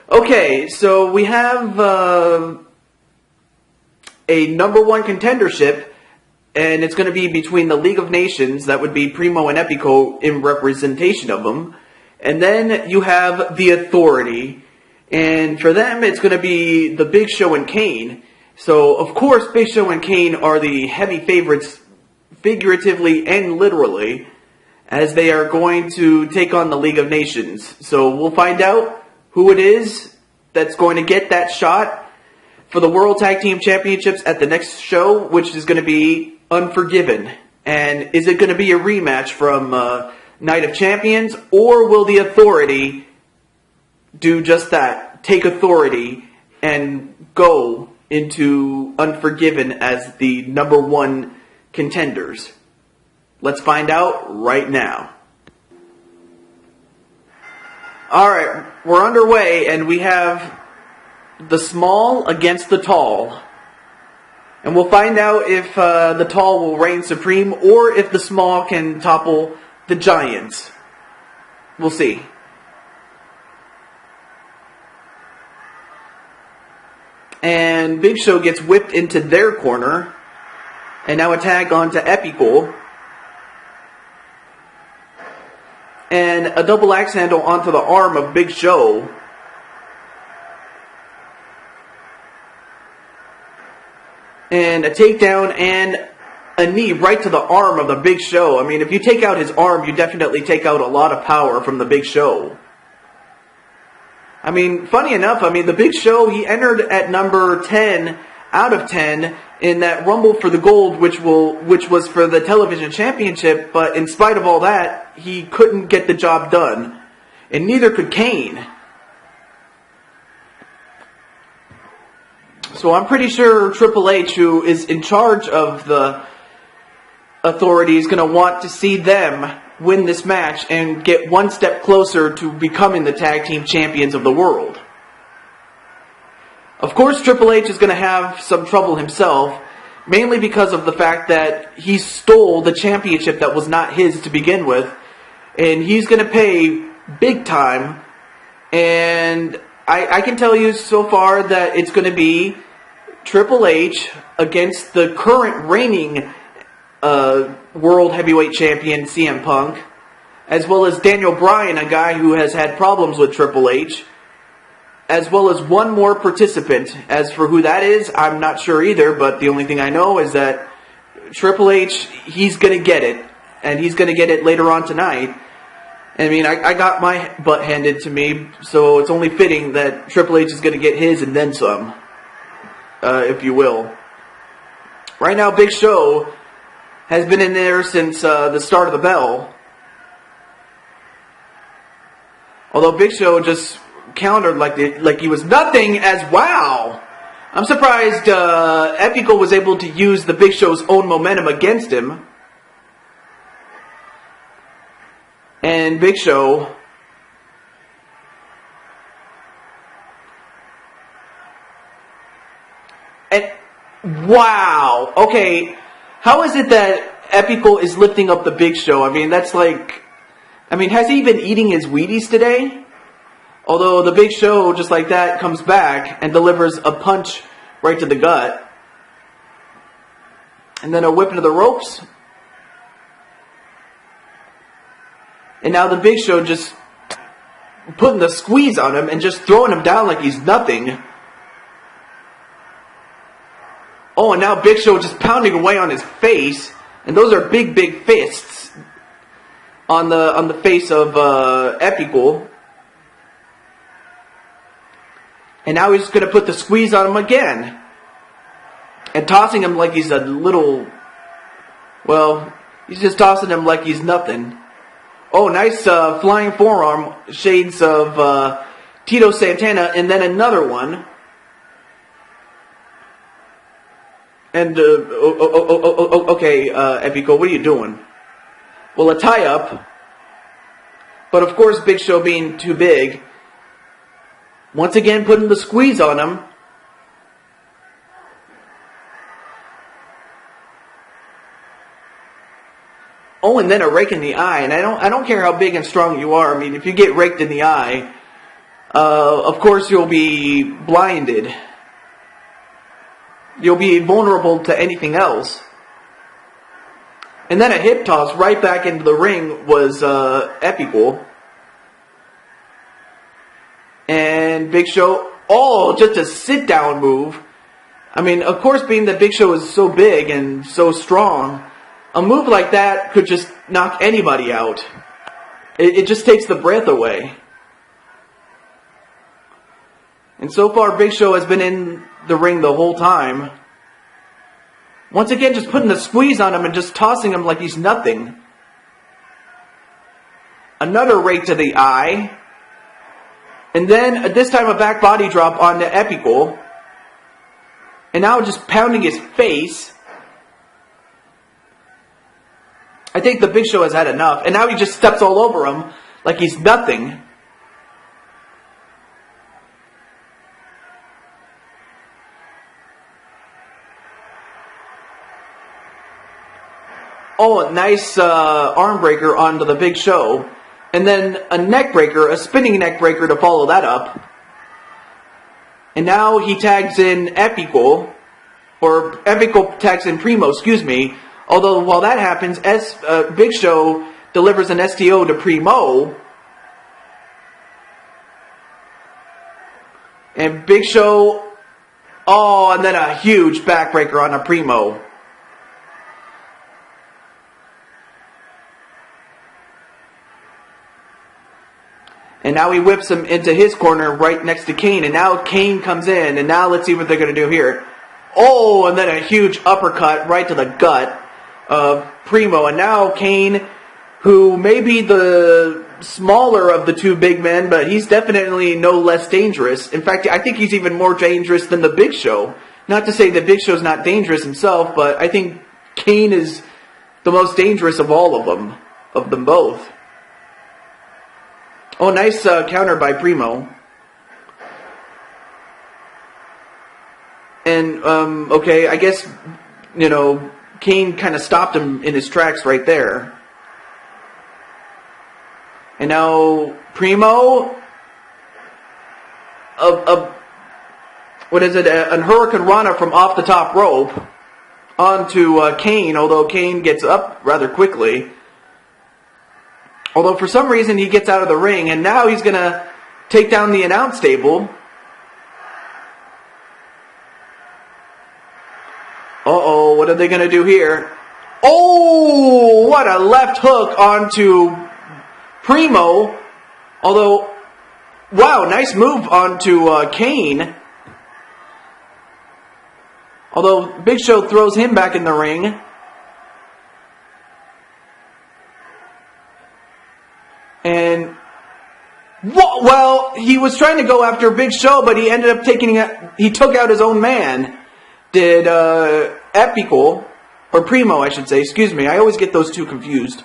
Okay, so we have a number one contendership, and it's going to be between the League of Nations, that would be Primo and Epico in representation of them, and then you have the Authority, and for them it's going to be the Big Show and Kane. So, of course, Big Show and Kane are the heavy favorites, figuratively and literally, as they are going to take on the League of Nations. So we'll find out who it is that's going to get that shot for the World Tag Team Championships at the next show, which is going to be Unforgiven. And is it going to be a rematch from Night of Champions, or will the Authority do just that, take authority and go into Unforgiven as the number one contenders? Let's find out right now. Alright, we're underway, and we have the small against the tall. And we'll find out if the tall will reign supreme, or if the small can topple the giants. We'll see. And Big Show gets whipped into their corner. And now a tag onto Epico. And a double axe handle onto the arm of Big Show. And a takedown and a knee right to the arm of the Big Show. I mean, if you take out his arm, you definitely take out a lot of power from the Big Show. I mean, funny enough, the Big Show, he entered at number 10 out of 10 in that Rumble for the Gold, which was for the television championship, but in spite of all that, he couldn't get the job done. And neither could Kane. So I'm pretty sure Triple H, who is in charge of the Authority, is going to want to see them win this match and get one step closer to becoming the tag team champions of the world. Of course, Triple H is going to have some trouble himself, mainly because of the fact that he stole the championship that was not his to begin with, and he's going to pay big time. And I can tell you so far that it's going to be Triple H against the current reigning World Heavyweight Champion CM Punk, as well as Daniel Bryan, a guy who has had problems with Triple H, as well as one more participant. As for who that is, I'm not sure either, but the only thing I know is that Triple H, he's going to get it, and he's going to get it later on tonight. I mean, I got my butt handed to me, so it's only fitting that Triple H is going to get his and then some, if you will. Right now, Big Show has been in there since the start of the bell. Although Big Show just countered like he was nothing as wow. I'm surprised Epico was able to use the Big Show's own momentum against him. And Big Show and wow. Okay, how is it that Epico is lifting up the Big Show? I mean, that's like, has he been eating his Wheaties today? Although the Big Show, just like that, comes back and delivers a punch right to the gut. And then a whip into the ropes. And now the Big Show just putting the squeeze on him and just throwing him down like he's nothing. Oh, and now Big Show just pounding away on his face. And those are big, big fists on the face of Epico. And now he's going to put the squeeze on him again. And tossing him like he's a little... Well, he's just tossing him like he's nothing. Oh, nice flying forearm. Shades of Tito Santana. And then another one. And, okay, Epico, what are you doing? Well, a tie-up. But of course, Big Show being too big... Once again, putting the squeeze on him. Oh, and then a rake in the eye. And I don't care how big and strong you are. I mean, if you get raked in the eye, of course you'll be blinded. You'll be vulnerable to anything else. And then a hip toss right back into the ring was epical. And Big Show, just a sit down move. I mean, of course, being that Big Show is so big and so strong, a move like that could just knock anybody out. It just takes the breath away. And so far, Big Show has been in the ring the whole time. Once again, just putting the squeeze on him and just tossing him like he's nothing. Another rake to the eye. And then, this time, a back body drop onto Epical. And now just pounding his face. I think the Big Show has had enough. And now he just steps all over him like he's nothing. Oh, a nice arm breaker onto the Big Show. And then a neck breaker, a spinning neck breaker to follow that up. And now he tags in Epical. Or Epical tags in Primo, excuse me. Although while that happens, Big Show delivers an STO to Primo. And Big Show, and then a huge backbreaker on a Primo. And now he whips him into his corner right next to Kane. And now Kane comes in. And now let's see what they're going to do here. Oh, and then a huge uppercut right to the gut of Primo. And now Kane, who may be the smaller of the two big men, but he's definitely no less dangerous. In fact, I think he's even more dangerous than the Big Show. Not to say that Big Show's not dangerous himself, but I think Kane is the most dangerous of all of them both. Oh, nice counter by Primo. And, okay, I guess, Kane kind of stopped him in his tracks right there. And now Primo, what is it, a Hurricane Rana from off the top rope onto Kane, although Kane gets up rather quickly. Although for some reason he gets out of the ring, and now he's going to take down the announce table. Uh-oh, what are they going to do here? Oh, what a left hook onto Primo. Although, wow, nice move onto Kane. Although Big Show throws him back in the ring. And, well, he was trying to go after Big Show, but he ended up he took out his own man. Did Epical, or Primo I should say, excuse me, I always get those two confused.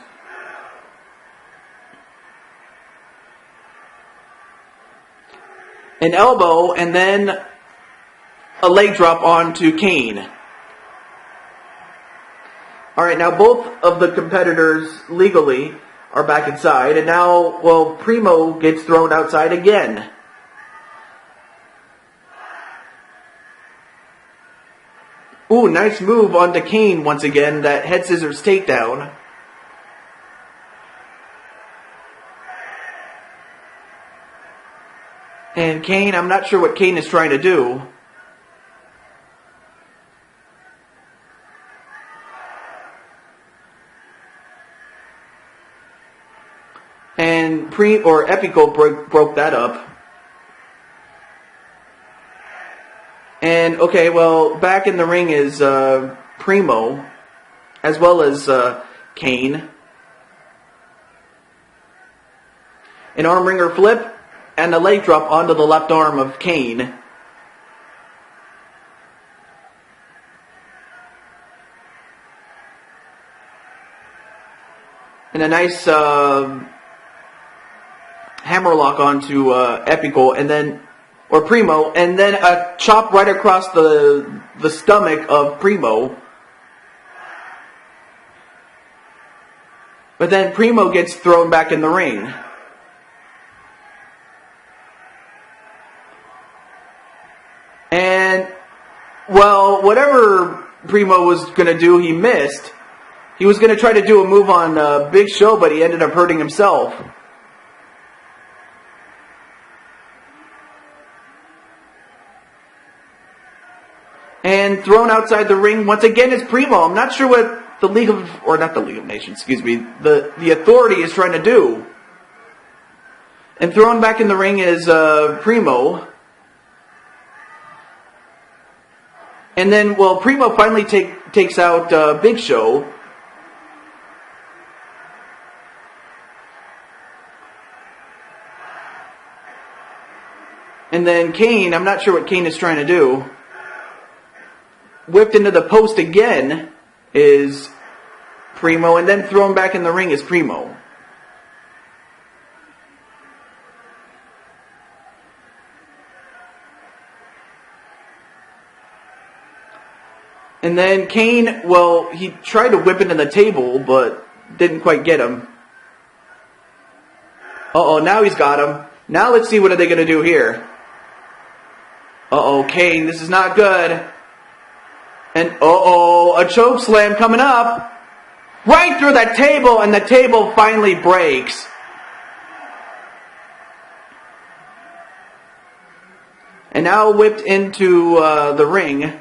An elbow, and then a leg drop onto Kane. Alright, now both of the competitors legally are back inside, and now, well, Primo gets thrown outside again. Ooh, nice move onto Kane once again, that head scissors takedown. And Kane, I'm not sure what Kane is trying to do. And Epical broke that up. And, okay, well, back in the ring is Primo, as well as Kane. An arm wringer flip, and a leg drop onto the left arm of Kane. And a nice hammerlock onto Epical, and then, or Primo, and then a chop right across the stomach of Primo. But then Primo gets thrown back in the ring. Well, whatever Primo was going to do, he missed. He was going to try to do a move on Big Show, but he ended up hurting himself. And thrown outside the ring once again is Primo. I'm not sure what the League of, or not the League of Nations, excuse me, the Authority is trying to do. And thrown back in the ring is Primo. And then, well, Primo finally takes out Big Show. And then Kane, I'm not sure what Kane is trying to do. Whipped into the post again is Primo, and then thrown back in the ring is Primo. And then Kane, well, he tried to whip into the table, but didn't quite get him. Uh-oh, now he's got him. Now let's see what are they going to do here. Uh-oh, Kane, this is not good. And uh-oh, a choke slam coming up. Right through that table, and the table finally breaks. And now whipped into the ring.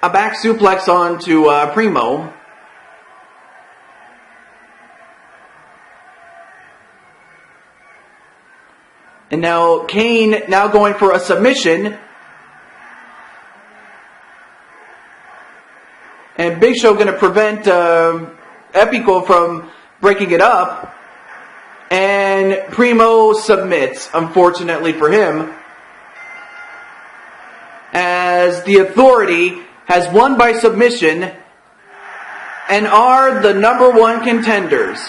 A back suplex onto Primo. And now Kane now going for a submission. And Big Show going to prevent Epico from breaking it up. And Primo submits, unfortunately for him. As the Authority has won by submission and are the #1 contenders.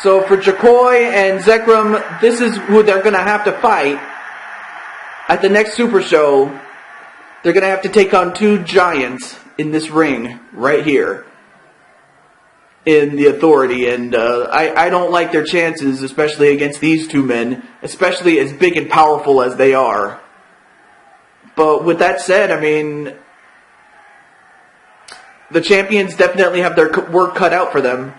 So for Jacoy and Zekrom, this is who they're going to have to fight at the next Super Show. They're going to have to take on two giants in this ring right here in the Authority. And I don't like their chances, especially against these two men, especially as big and powerful as they are. But with that said, I mean, the champions definitely have their work cut out for them.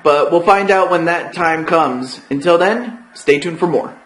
But we'll find out when that time comes. Until then, stay tuned for more.